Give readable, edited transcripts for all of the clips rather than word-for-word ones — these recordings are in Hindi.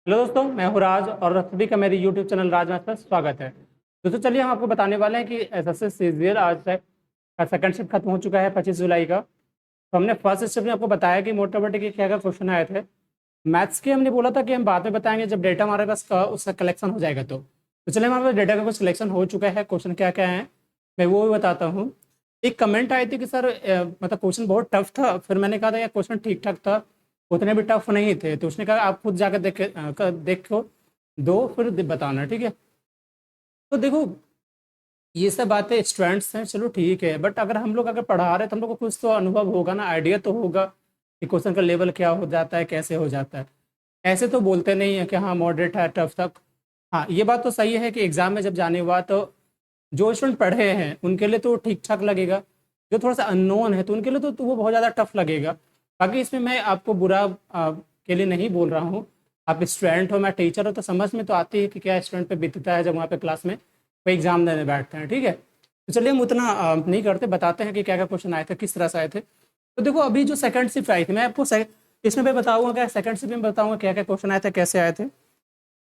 हेलो दोस्तों, मैं हूँ राज और सभी का मेरे यूट्यूब चैनल राज मैथ पर स्वागत है। दोस्तों चलिए हम आपको बताने वाले हैं कि एसएससी सीजीएल आज तक का सेकंड शिफ्ट खत्म हो चुका है 25 जुलाई का। तो हमने फर्स्ट शिफ्ट में आपको बताया कि मोटे मोटे के क्या क्या क्वेश्चन आए थे। मैथ्स के हमने बोला था कि हम बाद में बताएंगे जब डेटा हमारे पास उसका कलेक्शन हो जाएगा। तो चलिए हमारे पास डेटा का कुछ सिलेक्शन हो चुका है, क्वेश्चन क्या क्या है मैं वो भी बताता हूँ। एक कमेंट आई थी कि सर मतलब क्वेश्चन बहुत टफ था, फिर मैंने कहा था यार क्वेश्चन ठीक ठाक था, उतने भी टफ नहीं थे। तो उसने कहा आप खुद जाकर देखो दो फिर बताना, ठीक है। तो देखो ये सब बातें स्टूडेंट्स हैं, चलो ठीक है, बट अगर हम लोग अगर पढ़ा रहे हैं तो हम लोग को कुछ तो अनुभव होगा ना, आइडिया तो होगा कि क्वेश्चन का लेवल क्या हो जाता है, कैसे हो जाता है। ऐसे तो बोलते नहीं है कि हाँ मॉडरेट है, टफ तक। हाँ ये बात तो सही है कि एग्जाम में जब जाने हुआ तो जो स्टूडेंट पढ़े हैं उनके लिए तो ठीक ठाक लगेगा, जो थोड़ा सा अननोन है तो उनके लिए तो वो बहुत ज़्यादा टफ लगेगा। बाकी इसमें मैं आपको बुरा के लिए नहीं बोल रहा हूँ। आप स्टूडेंट हो, मैं टीचर हो, तो समझ में तो आती है कि क्या स्टूडेंट पे बीतता है जब वहाँ पे क्लास में कोई एग्जाम देने बैठते हैं, ठीक है। तो चलिए हम उतना नहीं करते, बताते हैं कि क्या क्या क्वेश्चन आए थे, किस तरह से आए थे। तो देखो अभी जो सेकंड शिफ्ट आई थी मैं आपको इसमें मैं बताऊंगा क्या, सेकंड शिफ्ट में बताऊंगा क्या क्या क्वेश्चन आए थे, कैसे आए थे।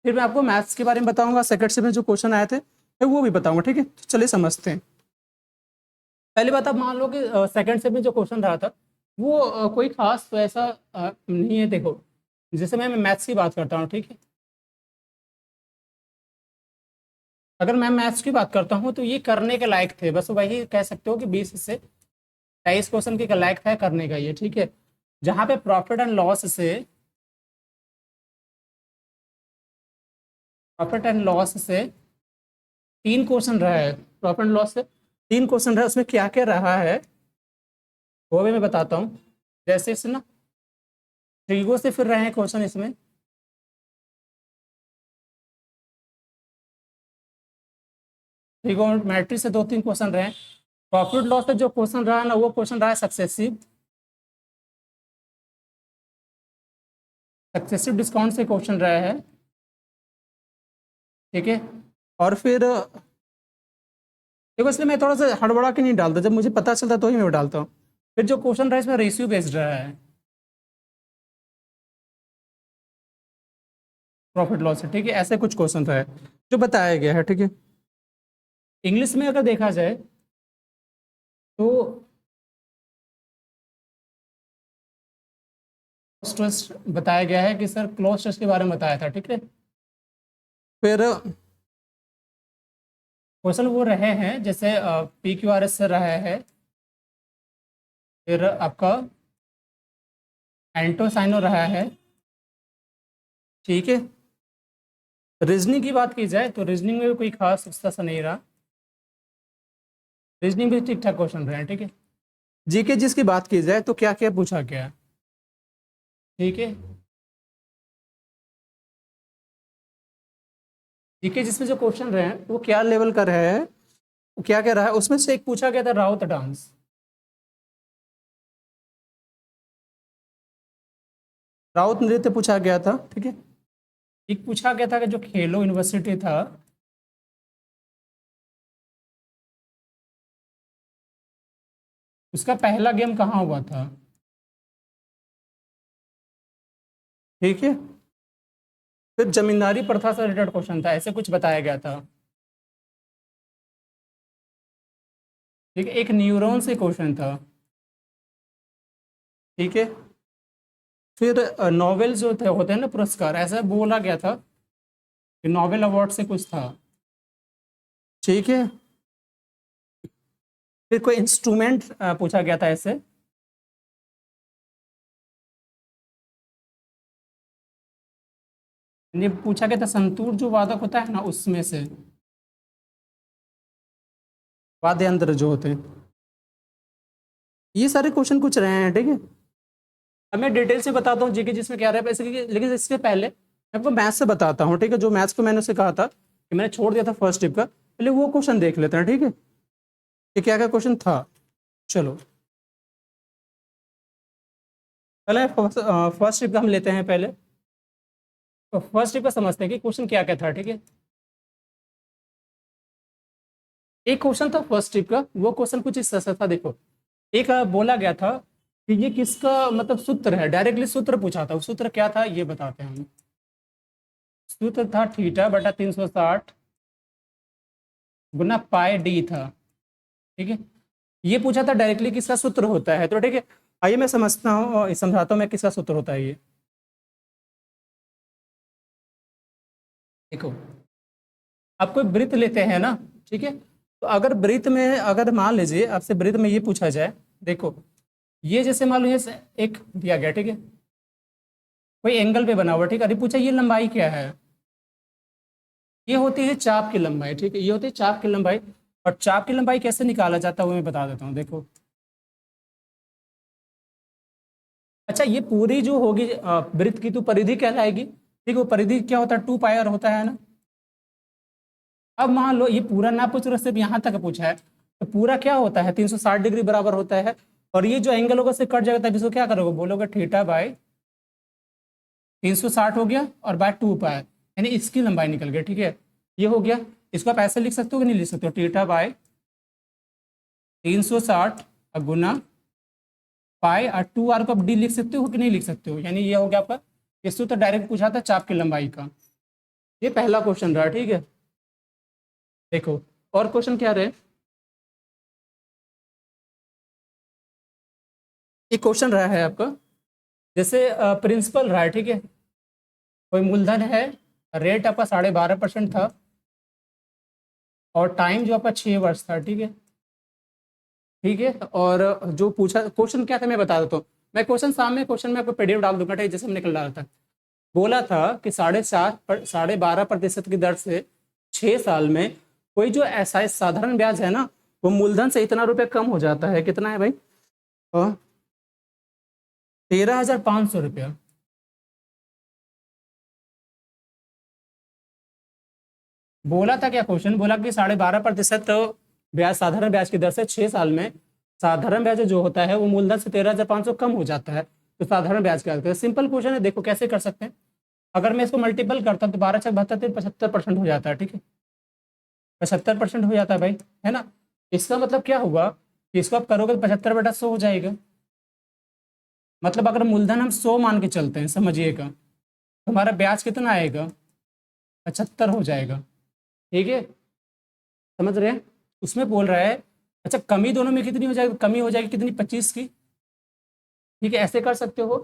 फिर मैं आपको मैथ्स के बारे में बताऊंगा, सेकंड शिफ्ट में जो क्वेश्चन आए थे मैं वो भी बताऊंगा, ठीक है। तो चलिए समझते हैं। पहली बात आप मान लो कि सेकंड शिफ्ट में जो क्वेश्चन रहा था वो कोई खास तो ऐसा नहीं है। देखो जैसे मैं मैथ्स की बात करता हूँ, ठीक है। अगर मैं मैथ्स की बात करता हूँ तो ये करने के लायक थे, बस वही कह सकते हो कि 20 से 23 क्वेश्चन के लायक था करने का ये, ठीक है। जहाँ पे प्रॉफिट एंड लॉस से 3 क्वेश्चन रहा है, प्रॉफिट एंड लॉस से 3 क्वेश्चन रहा है, उसमें क्या क्या रहा है वो भी मैं बताता हूँ। जैसे इससे ना ट्रीगो से फिर रहे हैं क्वेश्चन इसमें, ट्रिगोनोमेट्री से 2-3 क्वेश्चन रहे हैं। प्रॉफिट लॉस से जो क्वेश्चन रहा है ना वो क्वेश्चन रहा है सक्सेसिव सक्सेसिव डिस्काउंट से क्वेश्चन रहा है, ठीक है। और फिर देखो इसलिए मैं थोड़ा सा हड़बड़ा के नहीं डालता, जब मुझे पता चलता तो ही मैं डालता हूँ। फिर जो क्वेश्चन रहा है इसमें रेशियो बेस्ड रहा है प्रॉफिट लॉस से, ठीक है। ऐसे कुछ क्वेश्चन रहा है जो बताया गया है, ठीक है। इंग्लिश में अगर देखा जाए तो स्ट्रेस बताया गया है कि सर क्लोज स्ट्रेस के बारे में बताया था, ठीक है। फिर क्वेश्चन वो रहे हैं जैसे पी क्यू आर एस से रहा है, फिर आपका एंटोसाइनो रहा है, ठीक है। रीजनिंग की बात की जाए तो रीजनिंग में भी कोई खास उसका सा नहीं रहा, रीजनिंग भी ठीक ठाक क्वेश्चन रहे हैं, ठीक है। जीके जिसकी बात की जाए तो क्या क्या पूछा गया, ठीक है। जीके जिसमें जो क्वेश्चन रहे हैं वो क्या लेवल का रहा है, वो क्या क्या रहा है, उसमें से एक पूछा गया था राउत डांस, राउत नृत्य पूछा गया था, ठीक है। एक पूछा गया था कि जो खेलो यूनिवर्सिटी था उसका पहला गेम कहाँ हुआ था, ठीक है। फिर जमींदारी प्रथा से रिलेटेड क्वेश्चन था, ऐसे कुछ बताया गया था, ठीक है। एक न्यूरॉन से क्वेश्चन था, ठीक है। फिर नोवेल जो थे होते हैं ना पुरस्कार, ऐसा बोला गया था कि नोबेल अवार्ड से कुछ था, ठीक है। फिर कोई इंस्ट्रूमेंट पूछा गया था ऐसे, ये पूछा गया था संतूर जो वादक होता है ना उसमें से, वाद्य यंत्र जो होते हैं, ये सारे क्वेश्चन कुछ रहे हैं, ठीक है। अब मैं डिटेल से बताता हूँ जीके जिसमें क्या रहा है पैसे लेकिन इससे पहले मैं आपको मैथ्स से बताता हूँ, ठीक है। जो मैथ्स को मैंने उसे कहा था कि मैंने छोड़ दिया था फर्स्ट टिप का, पहले वो क्वेश्चन देख लेते हैं, ठीक है, कि क्या क्या क्वेश्चन था। चलो पहले फर्स्ट टिप का हम लेते हैं पहले। तो फर्स्ट टिप का समझते हैं कि क्वेश्चन क्या क्या था, ठीक है। एक क्वेश्चन था फर्स्ट टिप का, वो क्वेश्चन कुछ इस तरह से था, देखो। एक बोला गया था कि ये किसका मतलब सूत्र है, डायरेक्टली सूत्र पूछा था, वो सूत्र क्या था ये बताते हैं हम। सूत्र था थीटा बटा 360 गुना पाई डी था। ठीक है, ये पूछा था डायरेक्टली किसका सूत्र होता है, तो ठीक है आइए मैं समझता हूँ और समझाता हूँ मैं किसका सूत्र होता है ये। देखो, आप कोई वृत्त लेते हैं ना, ठीक है, तो अगर वृत्त में अगर मान लीजिए आपसे वृत्त में ये पूछा जाए, देखो ये जैसे मान लो ये एक दिया गया, ठीक है, कोई एंगल पे बना हुआ, ठीक है, अरे पूछा ये लंबाई क्या है, ये होती है चाप की लंबाई, ठीक है, ये होती है चाप की लंबाई। और चाप की लंबाई कैसे निकाला जाता है वो मैं बता देता हूँ, देखो। अच्छा, ये पूरी जो होगी वृत्त की तो परिधि कहलाएगी, ठीक है, वो परिधि क्या होता है 2 पाई होता है ना। अब मान लो ये पूरा ना पूछ रहे, सिर्फ यहाँ तक पूछा है, तो पूरा क्या होता है 360 डिग्री बराबर होता है। और ये जो एंगल होगा उससे कट जाएगा, तब इसको क्या करोगे, बोलोगे थीटा बाई 360 हो गया और बाय 2 पाई, यानी इसकी लंबाई निकल गई, ठीक है, ये हो गया। इसको आप ऐसे लिख सकते हो कि नहीं लिख सकते हो, थीटा बाई 360 गुना पाई और 2r को आप डी लिख सकते हो कि नहीं लिख सकते हो, यानी ये हो गया आपका। ये सूत्र डायरेक्ट पूछा था चाप की लंबाई का। ये पहला क्वेश्चन रहा, ठीक है। देखो और क्वेश्चन क्या रहे, एक क्वेश्चन रहा है आपका, जैसे प्रिंसिपल रहा है, ठीक है, कोई मूलधन है, रेट आपका 12.5% था और टाइम जो आपका 6 वर्ष था, ठीक है, ठीक है। और जो पूछा क्वेश्चन क्या था मैं बता देता हूँ, मैं क्वेश्चन सामने क्वेश्चन में आपको पीडीएफ डाल दूंगा, ठीक है, जैसे हमने कल डाला था। बोला था कि 12.5% की दर से 6 साल में कोई जो ऐसा साधारण ब्याज है ना, वो मूलधन से इतना रुपये कम हो जाता है, कितना है भाई, 13,500 रुपया। बोला था क्या क्वेश्चन, बोला कि 12.5% ब्याज साधारण ब्याज की दर से 6 साल में साधारण ब्याज जो होता है वो मूलधन से 13,500 कम हो जाता है, तो साधारण ब्याज क्या होता है। सिंपल क्वेश्चन है, देखो कैसे कर सकते हैं। अगर मैं इसको मल्टीपल करता हूँ तो 12×6 = 72, 75% हो जाता है, ठीक है, 75% हो जाता है भाई, है ना। इसका मतलब क्या हुआ कि इसको आप करोगे तो 75/100 हो जाएगा। मतलब अगर मूलधन हम 100 मान के चलते हैं, समझिएगा, तो हमारा ब्याज कितना आएगा, 75 हो जाएगा, ठीक है, समझ रहे हैं। उसमें बोल रहा है, अच्छा कमी दोनों में कितनी हो जाएगी, कमी हो जाएगी कितनी, 25 की, ठीक है, ऐसे कर सकते हो।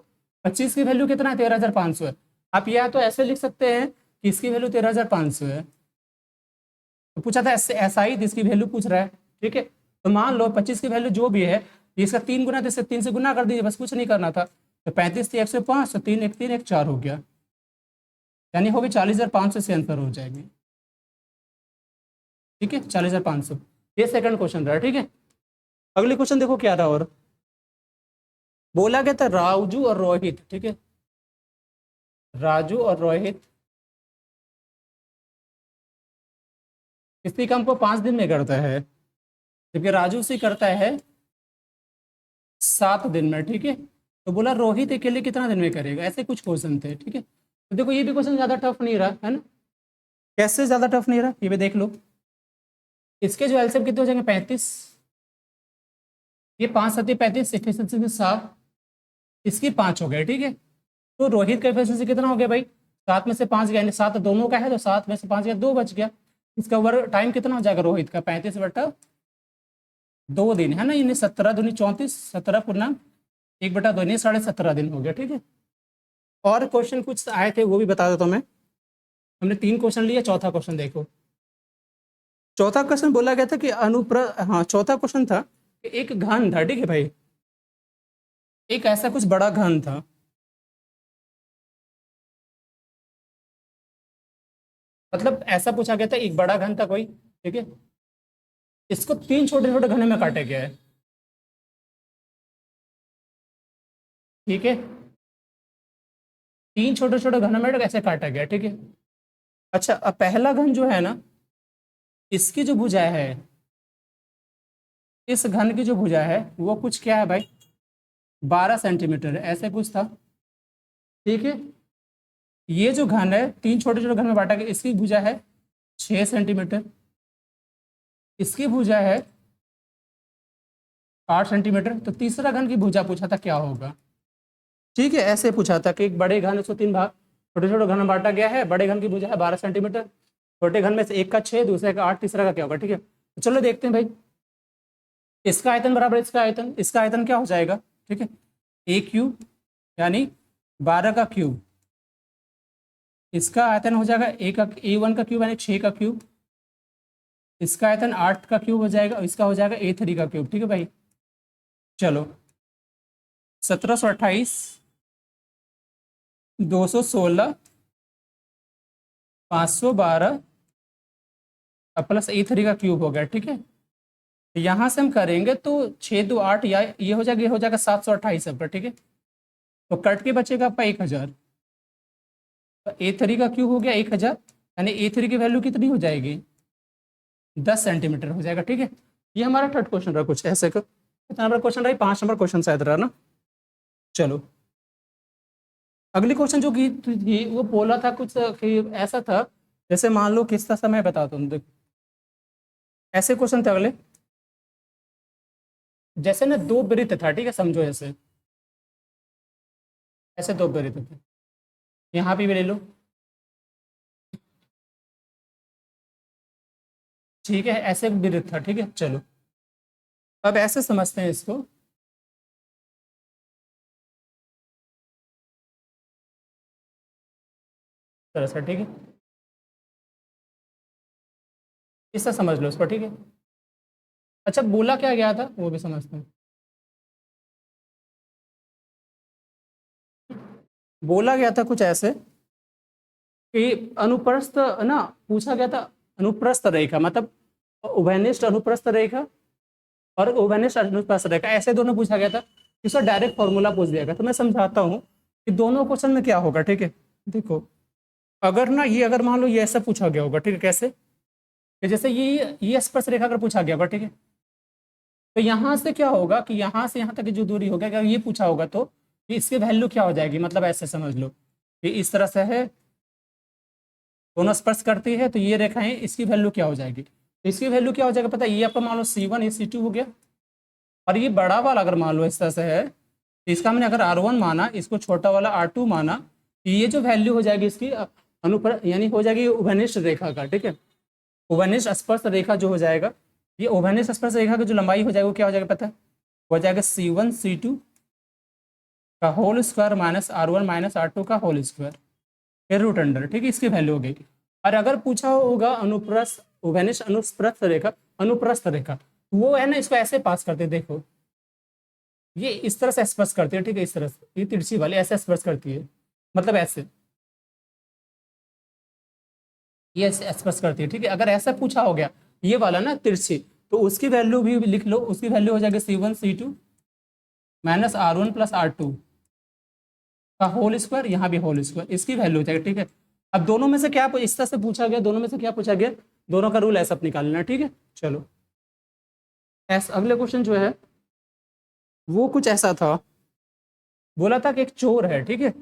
25 की वैल्यू कितना है, 13,500 है। आप या तो ऐसे लिख सकते हैं कि इसकी वैल्यू 13,500 है, तो पूछा था ऐसे SI, इसकी वैल्यू पूछ रहा है, ठीक है। तो मान लो 25 की वैल्यू जो भी है, इसका 3 गुना, तो इससे 3 से गुना कर दीजिए, बस कुछ नहीं करना था। तो 35 थी 105, तो 3 1 3 1 4 हो गया, यानी होगी 40,500 से आंसर हो जाएगी, ठीक है, 40,500। ये सेकंड क्वेश्चन रहा, ठीक है। अगले क्वेश्चन देखो क्या रहा, और बोला गया था राजू और रोहित, ठीक है, राजू और रोहित किसी काम को 5 दिन में करता है, जबकि राजू से करता है 7 दिन में, ठीक है। तो बोला रोहित अकेले कितना दिन में करेगा, ऐसे कुछ क्वेश्चन थे, ठीक है। तो देखो ये भी क्वेश्चन ज्यादा टफ नहीं रहा है ना, कैसे ज्यादा टफ नहीं रहा, ये भी देख लो। इसके जो एलसीएम कितने हो जाएंगे, 35, ये 5×7 = 35, एफिशिएंसी 7, इसकी 5 हो गए, ठीक है। तो रोहित का एफिशिएंसी कितना हो गया भाई, 7 में से 5 गया, यानी 7 दोनों का है, तो 7 में से 5 गया, 2 बच गया। इसका वर्क टाइम कितना हो जाएगा रोहित का, 35/2 दिन, है ना, यानी 17 दूनी 34, 17 पूर्णांक 1/2, यानी 17.5 दिन हो गया, ठीक है। और क्वेश्चन कुछ आए थे वो भी बता देता हूँ मैं। हमने 3 क्वेश्चन लिए, चौथा क्वेश्चन देखो। चौथा क्वेश्चन बोला गया था कि हाँ, चौथा क्वेश्चन था कि एक घन था, ठीक है भाई, एक ऐसा कुछ बड़ा घन था, मतलब ऐसा पूछा गया था एक बड़ा घन था कोई, ठीक है, इसको 3 छोटे छोटे घनों में काटा गया है, ठीक है, 3 छोटे छोटे घनों में ऐसे काटा गया, ठीक है। अच्छा, अब पहला घन जो है ना, इसकी जो भुजा है, इस घन की जो भुजा है वो कुछ क्या है भाई, 12 सेंटीमीटर है, ऐसे कुछ था, ठीक है। ये जो घन है 3 छोटे छोटे घन में बांटा गया, इसकी भुजा है 6 सेंटीमीटर, इसकी भुजा है 8 सेंटीमीटर। तो तीसरा घन की भुजा पूछा था क्या होगा, ठीक है, ऐसे पूछा था कि एक बड़े घन उसको 3 भाग छोटे छोटे घन में बांटा गया है। बड़े घन की भुजा है 12 सेंटीमीटर, छोटे घन में से एक का 6, दूसरे का 8, तीसरा का क्या होगा। ठीक है, तो चलो देखते हैं भाई। इसका आयतन बराबर इसका आयतन क्या हो जाएगा। ठीक है, ए क्यूब यानी 12 का क्यूब, इसका आयतन हो जाएगा A1 का क्यूब यानी 6 का क्यूब, इसका आयतन 8 का क्यूब हो जाएगा, इसका हो जाएगा A3 का क्यूब। ठीक है भाई, चलो 1728, 216, 512 प्लस A3 का क्यूब हो गया। ठीक है, यहाँ से हम करेंगे तो 6 2 8 या ये हो जाएगा 728 पर। ठीक है, तो कट के बचेगा आपका 1000। तो A3 का क्यूब हो गया 1000, यानी A3 की वैल्यू कितनी हो जाएगी 10 सेंटीमीटर हो जाएगा। ठीक है, ये हमारा थर्ड क्वेश्चन रहा। कुछ ऐसे का कितना नंबर क्वेश्चन रहा, 5 नंबर क्वेश्चन शायद रहा ना। चलो अगली क्वेश्चन जो की थी वो बोला था कुछ कि ऐसा था, जैसे मान लो किसका समय बताता हूँ, देखो ऐसे क्वेश्चन थे अगले। जैसे ना दो वृत्त था, ठीक है, समझो ऐसे ऐसे दो वृत्त थे, यहाँ पे भी ले लो। ठीक है, ऐसे वृत्त था। ठीक है, चलो अब ऐसे समझते हैं इसको। तरह से ठीक है, इससे समझ लो इसको। ठीक है, अच्छा बोला क्या गया था वो भी समझते हैं। बोला गया था कुछ ऐसे कि अनुप्रस्थ ना, पूछा गया था अनुप्रस्थ रेखा मतलब उभयनिष्ठ अनुप्रस्थ रेखा और उभयनिष्ठ अनुप्रस्थ रेखा, ऐसे दोनों पूछा गया था। इसका डायरेक्ट फॉर्मूला पूछ दिया गया। तो मैं समझाता हूँ कि दोनों क्वेश्चन में क्या होगा। ठीक है, देखो अगर ना ये अगर मान लो ये ऐसा पूछा गया होगा, ठीक है, कैसे कि जैसे ये स्पर्श रेखा अगर पूछा गया होगा, ठीक है, तो यहाँ से क्या होगा कि यहाँ से यहाँ तक की जो दूरी होगा, अगर ये पूछा होगा तो इसकी वैल्यू क्या हो जाएगी, मतलब ऐसे समझ लो कि इस तरह से है, दोनों स्पर्श करती है, तो ये रेखाएं इसकी वैल्यू क्या हो जाएगी। तो इसकी वैल्यू क्या हो जाएगा पता है, ये आपका मान लो C1 ये C2 हो गया, और ये बड़ा वाला अगर मान लो इस तरह से है, तो इसका हमने अगर R1 माना, इसको छोटा वाला R2 माना, तो ये जो वैल्यू हो जाएगी इसकी अनुपर यानी हो जाएगी उभयनिष्ठ रेखा का। ठीक है, उभयनिष्ठ स्पर्श रेखा जो हो जाएगा, ये उभयनिष्ठ स्पर्श रेखा की जो लंबाई हो जाएगी वो क्या हो जाएगा पता है, हो जाएगा C1 C2 का whole square minus R1 minus R2 का होल स्क्वायर, फिर रूट अंडर। ठीक है, इसकी वैल्यू हो गई। और अगर पूछा होगा अनुप्रस्थ उभयनिष्ठ अनुप्रस्थ रेखा, वो है ना, इसको ऐसे पास करते, देखो ये इस तरह से स्पर्श करती है। ठीक है, इस तरह से ये तिरछी वाली ऐसे स्पर्श करती है, मतलब ऐसे ये स्पर्श करती है। ठीक है, अगर ऐसा पूछा हो गया ये वाला ना तिरछी, तो उसकी वैल्यू भी लिख लो, उसकी वैल्यू हो जाएगी C1 C2 minus R1 plus R2 का होल स्क्वायर, यहाँ भी होल स्क्वायर, इसकी वैल्यू हो जाएगी। ठीक है, अब दोनों में से क्या इस तरह से पूछा गया, दोनों में से क्या पूछा गया, दोनों का रूल ऐसा निकालना। ठीक है, चलो ऐसा अगले क्वेश्चन जो है वो कुछ ऐसा था, बोला था कि एक चोर है। ठीक है,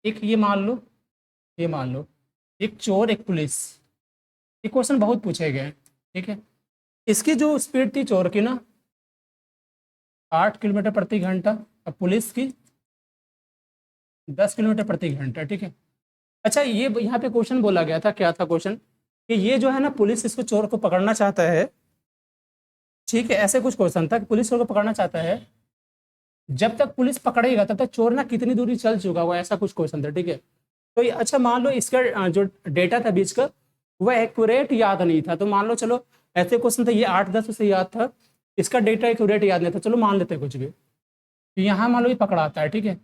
एक ये मान लो एक चोर एक पुलिस, ये क्वेश्चन बहुत पूछे गए। ठीक है, इसकी जो स्पीड थी चोर की ना 8 किलोमीटर प्रति घंटा, और पुलिस की 10 किलोमीटर प्रति घंटा। ठीक है, अच्छा ये यहाँ पे क्वेश्चन बोला गया था, क्या था क्वेश्चन कि ये जो है ना पुलिस इसको चोर को पकड़ना चाहता है। ठीक है, ऐसे कुछ क्वेश्चन था कि पुलिस चोर को पकड़ना चाहता है, जब तक पुलिस पकड़ेगा तब तक चोर ना कितनी दूरी चल चुका हुआ, ऐसा कुछ क्वेश्चन था। ठीक है, तो ये अच्छा मान लो इसका जो डेटा था बीच का वह एक्यूरेट याद नहीं था, तो मान लो चलो ऐसे क्वेश्चन था, ये 8-10 से याद था, इसका डेटा एक्यूरेट याद नहीं था, चलो मान लेते हैं कुछ भी। तो यहाँ मान लो ये पकड़ाता है, ठीक है,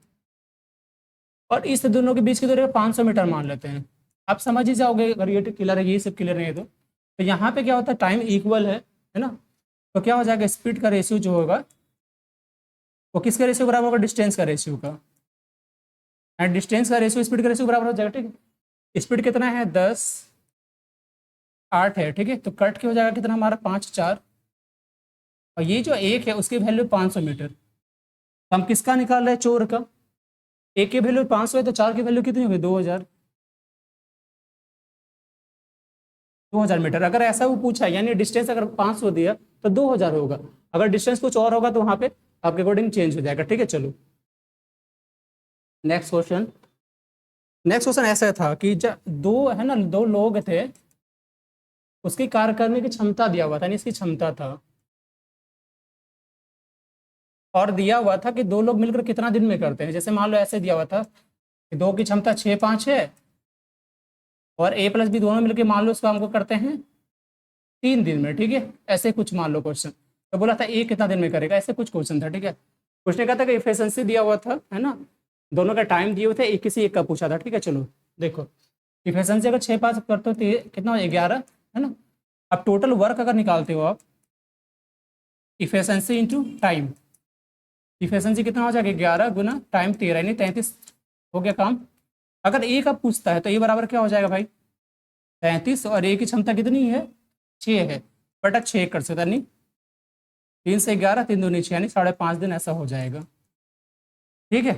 और इस दोनों के बीच की दूरी 500 मीटर मान लेते हैं। आप समझ ही जाओगे अगर ये क्लियर है, ये सब क्लियर नहीं है तो यहाँ पे क्या होता है, टाइम इक्वल है ना, तो क्या हो जाएगा स्पीड का रेशियो जो होगा वो किसका रेशियो बराबर होगा, डिस्टेंस का रेशियो का, एंड डिस्टेंस का रेशियो स्पीड का रेशियो बराबर हो जाएगा। ठीक है, स्पीड कितना है 10 8 है। ठीक है, तो कट के हो जाएगा कितना हमारा 5 4, और ये जो एक है उसकी वैल्यू 500 मीटर। तो हम किसका निकाल रहे हैं, चोर का। एक की वैल्यू 500 है तो 4 की वैल्यू कितनी होगी 2000 मीटर। अगर ऐसा वो पूछा यानी डिस्टेंस अगर 500 दिया तो 2000 होगा, अगर डिस्टेंस कुछ और होगा तो वहां पे आपके अकॉर्डिंग चेंज हो जाएगा। ठीक है, चलो नेक्स्ट क्वेश्चन। नेक्स्ट क्वेश्चन ऐसा था कि जब दो है ना, दो लोग थे, उसकी कार्य करने की क्षमता दिया हुआ था, यानी इसकी क्षमता था, और दिया हुआ था कि दो लोग मिलकर कितना दिन में करते हैं। जैसे मान लो ऐसे दिया हुआ था कि दो की क्षमता 6 5 है, और ए प्लस बी दोनों मिलकर मान लो उसको हमको करते हैं 3 दिन में, ठीक है। ऐसे कुछ मान लो क्वेश्चन, तो बोला था ए कितना दिन में करेगा, ऐसे कुछ क्वेश्चन था, ठीक है। उसने कहा था कि इफिशिएंसी दिया हुआ था, है ना, दोनों का टाइम दिए हुए थे, एक किसी एक का पूछा था, ठीक है। चलो देखो, इफिशिएंसी अगर 6 5 करते हो तो ये कितना हो, 11, है ना। अब टोटल वर्क अगर निकालते हो आप, इफिशिएंसी इंटू टाइम, इफिशिएंसी कितना हो जाएगा, 11 गुना टाइम 13, यानी 33 हो गया काम। अगर ए का पूछता है तो ए बराबर क्या हो जाएगा भाई, 33, और ए की क्षमता कितनी है, 6 है, बटा 6 कर सकता, नहीं 3 से 11, 3 दूनी 6, यानी 5.5 दिन ऐसा हो जाएगा, ठीक है।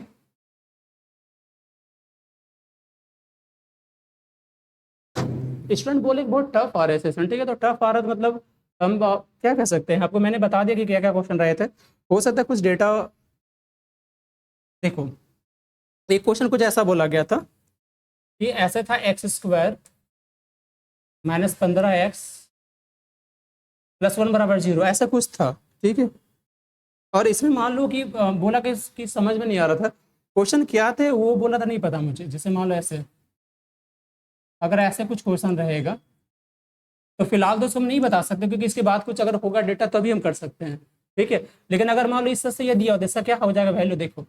स्टूडेंट बोले कि बहुत टफ आ रहा है सेशन, ठीक है। तो टफ आ रहा है तो मतलब हम क्या कह सकते हैं, आपको मैंने बता दिया कि क्या क्या क्वेश्चन रहे थे। हो सकता है कुछ डेटा, देखो एक क्वेश्चन कुछ ऐसा बोला गया था कि ऐसे था x² -15x +1 बराबर 0, ऐसा कुछ था, ठीक है। और इसमें मान लो कि बोला कि इसकी समझ में नहीं आ रहा था क्वेश्चन क्या थे, वो बोला था नहीं पता मुझे। जैसे मान लो ऐसे, अगर ऐसे कुछ क्वेश्चन रहेगा तो फिलहाल तो हम नहीं बता सकते, क्योंकि इसके बाद कुछ अगर होगा डेटा तभी हम कर सकते हैं, ठीक है। लेकिन अगर मान लो इससे से ये दिया होता, इसका क्या हो जाएगा वैल्यू, देखो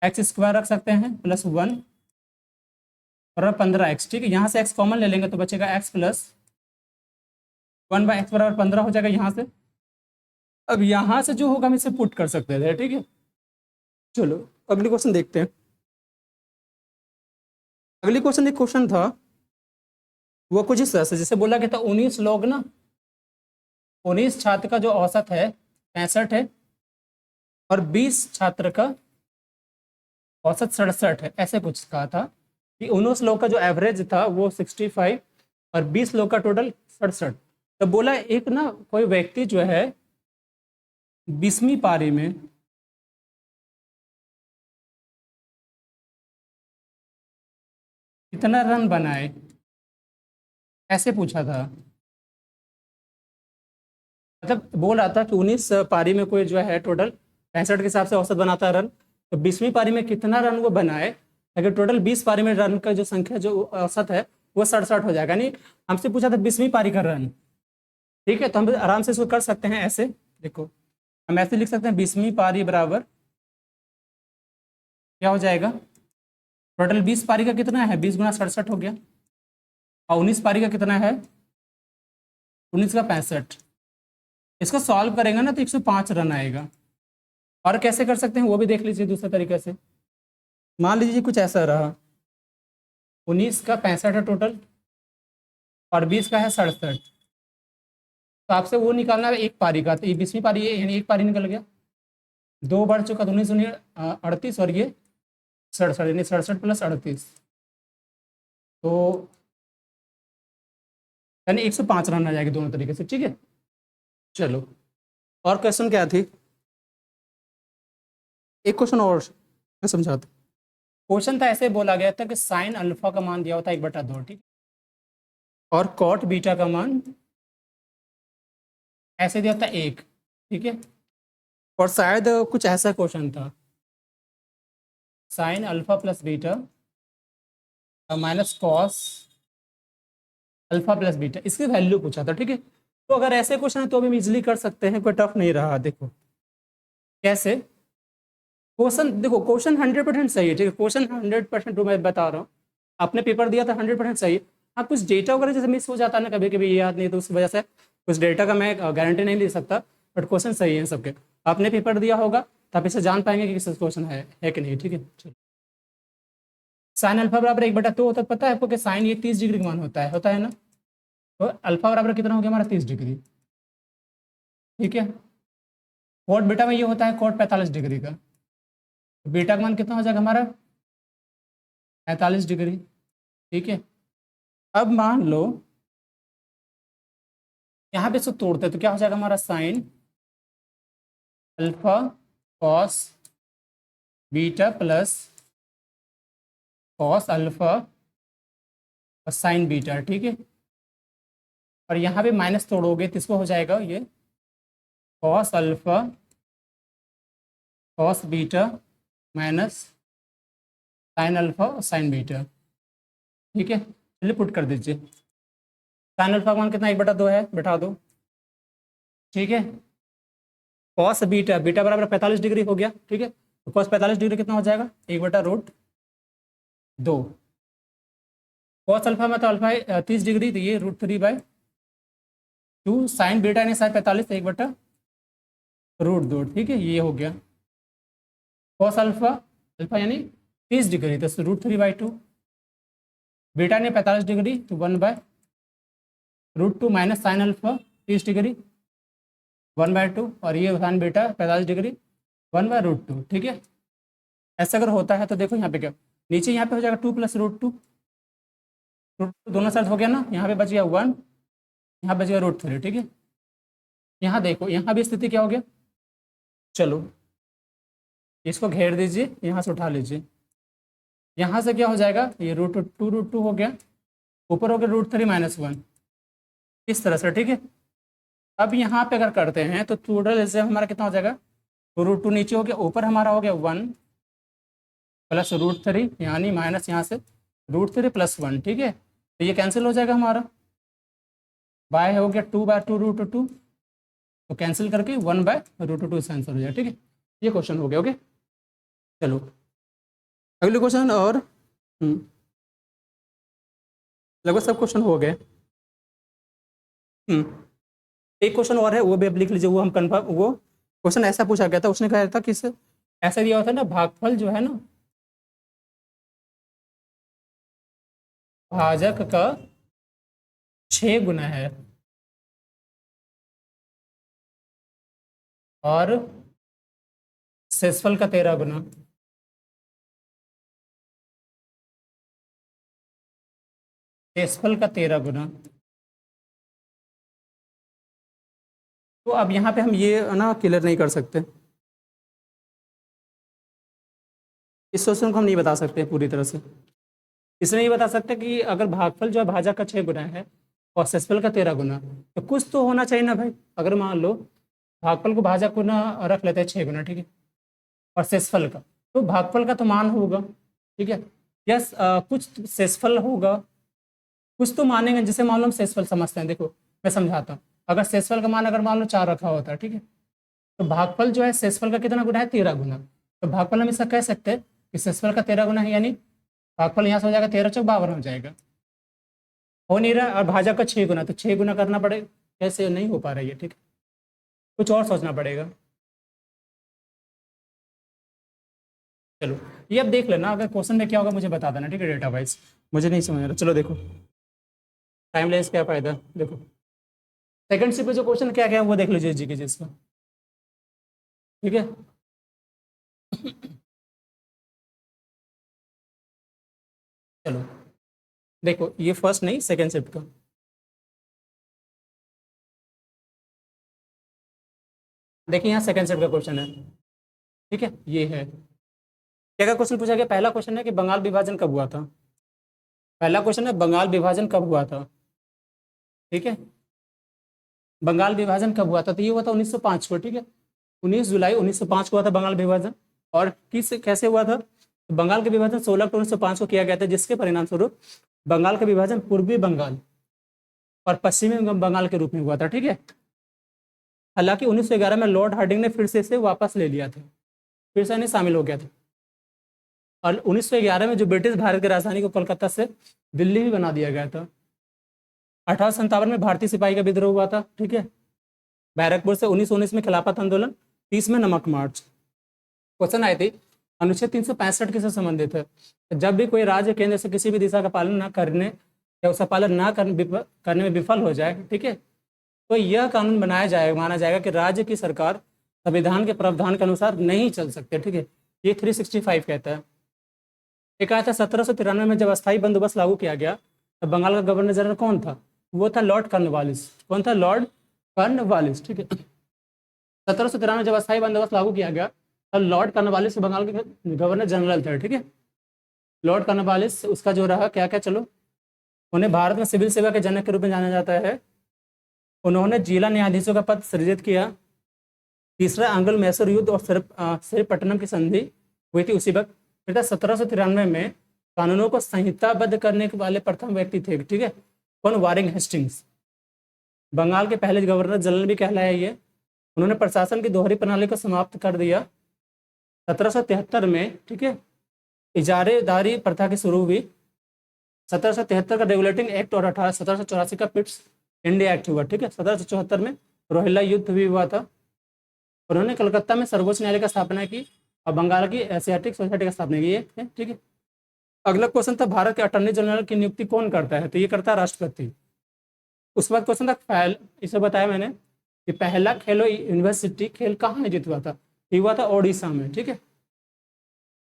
x² रख सकते हैं +1 और 15x, ठीक है। यहाँ से x कॉमन ले लेंगे तो बचेगा x + 1/x बराबर 15 हो जाएगा यहाँ से। अब यहाँ से जो होगा हम इसे पुट कर सकते थे, ठीक है। चलो अगली क्वेश्चन देखते हैं। अगली क्वेश्चन एक क्वेश्चन था, वो कुछ इस तरह से, जैसे बोला गया था 19 लोग ना, 19 छात्र का जो औसत है 65 है, और 20 छात्र का औसत 67 है, ऐसे कुछ कहा था कि 19 लोग का जो एवरेज था वो 65, और 20 लोग का टोटल 67। तो बोला एक ना कोई व्यक्ति जो है 20वीं पारी में कितना रन बनाए, ऐसे पूछा था। मतलब बोल रहा था कि 19 पारी में कोई जो है टोटल 65 के हिसाब से औसत बनाता है रन, तो 20वीं पारी में कितना रन वो बनाए, अगर टोटल 20 पारी में रन का जो संख्या जो औसत है वो 67 हो जाएगा। नहीं, हमसे पूछा था 20वीं पारी का रन, ठीक है। तो हम आराम से इसको कर सकते हैं ऐसे, देखो हम ऐसे लिख सकते हैं 20वीं पारी बराबर क्या हो जाएगा, टोटल 20 पारी का कितना है, 20 गुना 67 हो गया, और 19 पारी का कितना है, 19 का 65। इसको सॉल्व करेंगे ना तो 105 रन आएगा। और कैसे कर सकते हैं वो भी देख लीजिए दूसरे तरीके से। मान लीजिए कुछ ऐसा रहा, 19 का 65 है टोटल, और 20 का है 67, तो आपसे वो निकालना है एक पारी का, तो ये 20वीं पारी है, यानी एक पारी निकल गया, दो बढ़ चुका, तो 19 38, और ये 67, यानी 67 + 38, तो यानी 105 रन आ जाएगी दोनों तरीके से, ठीक है। चलो और क्वेश्चन क्या थी, एक क्वेश्चन और मैं समझाता हूँ। क्वेश्चन था ऐसे बोला गया था कि साइन अल्फा का मान दिया होता है 1/2, ठीक, और कॉट बीटा का मान ऐसे दिया होता है 1, ठीक है। और शायद कुछ ऐसा क्वेश्चन था, sine alpha plus beta minus cos alpha plus beta, इसकी वैल्यू पूछा था, ठीक है। तो अगर ऐसे क्वेश्चन है तो भी हम इजिली कर सकते हैं, कोई टफ नहीं रहा। देखो कैसे, क्वेश्चन देखो, क्वेश्चन 100% सही है, ठीक है। क्वेश्चन 100% मैं बता रहा हूँ, आपने पेपर दिया था 100% सही है। हाँ कुछ डेटा वगैरह जैसे मिस हो जाता है ना, कभी कभी याद नहीं, तो उस वजह से कुछ डेटा का मैं गारंटी नहीं ले सकता, बट क्वेश्चन सही है सबके। आपने पेपर दिया होगा तो आप इसे जान पाएंगे कि किस क्वेश्चन है कि नहीं, ठीक है। साइन अल्फा बराबर 1/2 होता है, पता है आपको कि साइन ये 30 डिग्री का मान होता है ना। तो अल्फा बराबर कितना हो गया हमारा, 30 डिग्री, ठीक है। कॉट बीटा में ये होता है कॉट 45 डिग्री का, तो बीटा का मान कितना हो जाएगा हमारा, 45 डिग्री, ठीक है। अब मान लो यहाँ पे इसको तोड़ते हैं तो क्या हो जाएगा हमारा, sine alpha cos beta plus cos alpha और साइन बीटा, ठीक है। और यहाँ पे माइनस तोड़ोगे तो इसको हो जाएगा ये cos alpha cos beta minus sine alpha और साइन बीटा, ठीक है। चलिए पुट कर दीजिए। साइन अल्फा का मान कितना 1/2 है, बैठा दो, ठीक है। कॉस बीटा, बीटा बराबर 45 डिग्री हो गया, ठीक है। तो कॉस 45 डिग्री कितना हो जाएगा, 1/√2। कॉस अल्फा में तो अल्फा 30 डिग्री, तो ये √3/2। साइन बीटा यानी साइन 45, 1/√2, ठीक है। ये हो गया कॉस अल्फा, अल्फा यानी 30 डिग्री तो √3/2, बीटा ने 45 डिग्री तो 1/√2 माइनस साइन अल्फा 30 डिग्री 1/2, और ये साइन बीटा 45 डिग्री 1/√2, ठीक है। ऐसा अगर होता है तो देखो यहाँ पे क्या, नीचे यहाँ पे हो जाएगा 2 + √2, दोनों साइड हो गया ना, यहाँ पे बच गया 1, यहाँ बच गया √3, ठीक है। यहाँ देखो, यहाँ भी स्थिति क्या हो गया, चलो इसको घेर दीजिए, यहाँ से उठा लीजिए। यहाँ से क्या हो जाएगा, ये √2 हो गया, ऊपर हो गया √3 - 1, इस तरह से, ठीक है। अब यहाँ पे अगर करते हैं तो टोटल ऐसे हमारा कितना हो जाएगा, √2 नीचे हो गया, ऊपर हमारा हो गया 1 + √3 यानी माइनस यहाँ से √3 + 1, ठीक है। तो ये कैंसिल हो जाएगा हमारा, बाय हो गया 2/2 √2, तो कैंसिल करके 1/√2 से आंसर हो जाएगा, ठीक है। ये क्वेश्चन हो गया, ओके। चलो अगले क्वेश्चन, और लगभग सब क्वेश्चन हो गए। एक क्वेश्चन और है, वो भी आप लिख लीजिए, वो हम कन्फर्म, वो क्वेश्चन ऐसा पूछा गया था, उसने कहा था कि ऐसा दिया होता है ना, भागफल जो है ना, भाजक का 6 गुना है और शेषफल का 13 गुना। शेषफल का 13 गुना। तो अब यहाँ पे हम ये ना क्लियर नहीं कर सकते, इस क्वेश्चन को हम नहीं बता सकते पूरी तरह से। इसलिए नहीं बता सकते कि अगर भागफल जो है भाजक का 6 गुना है और शेषफल का 13 गुना, तो कुछ तो होना चाहिए ना भाई। अगर मान लो भागफल को भाजक गुना रख लेते हैं 6 गुना, ठीक है, और शेषफल का, तो भागफल का तो मान होगा, ठीक है। यस, कुछ शेषफल होगा, कुछ तो मानेंगे, जिसे मान लो हम शेषफल समझते हैं। देखो मैं समझाता हूँ, अगर शेषफल का मान अगर मान लो 4 रखा होता है, ठीक है, तो भागफल जो है शेषफल का कितना गुना है, 13 गुना। तो भागफल हम इसका कह सकते हैं कि शेषफल का 13 गुना है, यानी भागफल यहाँ से हो जाएगा 13 × 52 हो जाएगा, हो नहीं रहा। और भाजक का 6 गुना, तो 6 गुना करना पड़ेगा, कैसे नहीं हो पा रहा है, ठीक है, कुछ और सोचना पड़ेगा। चलो ये अब देख लेना, अगर क्वेश्चन में क्या होगा मुझे बता देना, ठीक है, डेटा वाइज मुझे नहीं समझ रहा। चलो देखो टाइम लेस क्या फायदा, देखो सेकंड शिफ्ट पे जो क्वेश्चन क्या क्या है वो देख लीजिए जी के जिसका, ठीक है। चलो देखो, ये फर्स्ट नहीं सेकंड शिफ्ट का, देखिए यहाँ सेकंड शिफ्ट का क्वेश्चन है, ठीक है। ये है क्या क्या क्वेश्चन पूछा गया, पहला क्वेश्चन है कि बंगाल विभाजन कब हुआ था। पहला क्वेश्चन है बंगाल विभाजन कब हुआ था, ठीक है। बंगाल विभाजन कब हुआ था, तो ये हुआ था 1905 को, ठीक है। 19 जुलाई 1905 को हुआ था बंगाल विभाजन। और किस कैसे हुआ था, तो बंगाल का विभाजन 16 अक्टूबर 1905 को किया गया था, जिसके परिणाम स्वरूप बंगाल का विभाजन पूर्वी बंगाल और पश्चिमी बंगाल के रूप में हुआ था, ठीक है। हालांकि 1911 में लॉर्ड हार्डिंग ने फिर से इसे वापस ले लिया था, फिर से नहीं शामिल हो गया था। और 1911 में जो ब्रिटिश भारत की राजधानी को कोलकाता से दिल्ली भी बना दिया गया था। 1857 में भारतीय सिपाही का विद्रोह हुआ था, ठीक है, बैरकपुर से। 1919 में खिलाफत आंदोलन, 30 में नमक मार्च। क्वेश्चन आए थे अनुच्छेद 365 किससे संबंधित है, जब भी कोई राज्य केंद्र से किसी भी दिशा का पालन न करने या उसका पालन न करने में विफल हो जाए, ठीक है, तो यह कानून बनाया जाएगा, माना जाएगा कि राज्य की सरकार संविधान के प्रावधान के अनुसार नहीं चल सकते, ठीक है। ये 365 कहता है। एक आया था 1793 में जब अस्थायी बंदोबस्त लागू किया गया, तब बंगाल का गवर्नर जनरल कौन था, वो था लॉर्ड कॉर्नवालिस। कौन था, लॉर्ड कॉर्नवालिस, ठीक है। 1793 में जब अस्थायी बंदोबस्त लागू किया गया तब लॉर्ड कॉर्नवालिस बंगाल के गवर्नर जनरल थे, ठीक है। लॉर्ड कॉर्नवालिस उसका जो रहा क्या क्या, चलो, उन्हें भारत में सिविल सेवा के जनक के रूप में जाना जाता है। उन्होंने जिला न्यायाधीशों का पद सृजित किया। तीसरा आंग्ल मैसूर युद्ध और श्रीपट्टनम की संधि हुई थी उसी वक्त। फिर था 1793 में कानूनों को संहिताबद्ध करने वाले प्रथम व्यक्ति थे, ठीक है, कौन, वारिंग हेस्टिंग्स। बंगाल के पहले गवर्नर जनरल भी कहलाए ये। उन्होंने प्रशासन की दोहरी प्रणाली को समाप्त कर दिया। 1773 में, ठीक है, इजारेदारी प्रथा की शुरू हुई। 1773 का रेगुलेटिंग एक्ट और 1784 का पिट्स इंडिया एक्ट हुआ, ठीक है। 1774 में रोहिल्ला युद्ध भी हुआ था। उन्होंने कलकत्ता में सर्वोच्च न्यायालय का स्थापना की और बंगाल की एशियाटिक सोसाइटी का स्थापना की है, ठीक है। अगला क्वेश्चन था भारत के अटॉर्नी जनरल की नियुक्ति कौन करता है, तो ये करता है राष्ट्रपति। उस बाद क्वेश्चन था इसे बताया मैंने कि पहला खेलो यूनिवर्सिटी खेल कहाँ आयोजित हुआ था, ये हुआ था ओडिशा में, ठीक है।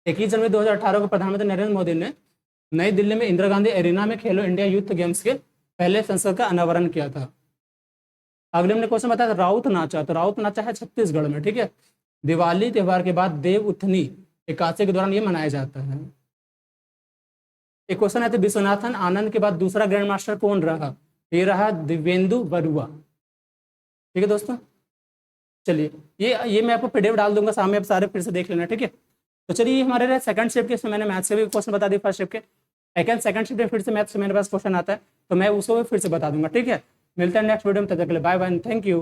21 जनवरी 2018 को प्रधानमंत्री नरेंद्र मोदी ने नई दिल्ली में इंदिरा गांधी एरिना में खेलो इंडिया यूथ गेम्स के पहले संसद का अनावरण किया था। अगले हमने क्वेश्चन बताया राउत नाचा, तो राउत नाचा है छत्तीसगढ़ में, ठीक है। दिवाली त्यौहार के बाद देव उठनी एकादशी के दौरान ये मनाया जाता है। एक क्वेश्चन है तो विश्वनाथन आनंद के बाद दूसरा ग्रैंड मास्टर कौन रहा, ये रहा दिव्येंदु बरुआ, ठीक है दोस्तों। चलिए ये मैं आपको पीडीएफ डाल दूंगा सामने, आप सारे फिर से देख लेना, ठीक है। तो चलिए ये हमारे रहे सेकंड शिफ्ट के, इसमें मैंने मैथ्स के भी क्वेश्चन बता दिए फर्स्ट शिफ्ट के। सेकंड शिफ्ट में फिर से मैथ्स से मेरे पास क्वेश्चन आता है तो मैं उसको भी फिर से बता दूंगा, ठीक है। मिलते हैं नेक्स्ट वीडियो में, तब तक के लिए बाय बाय, थैंक यू।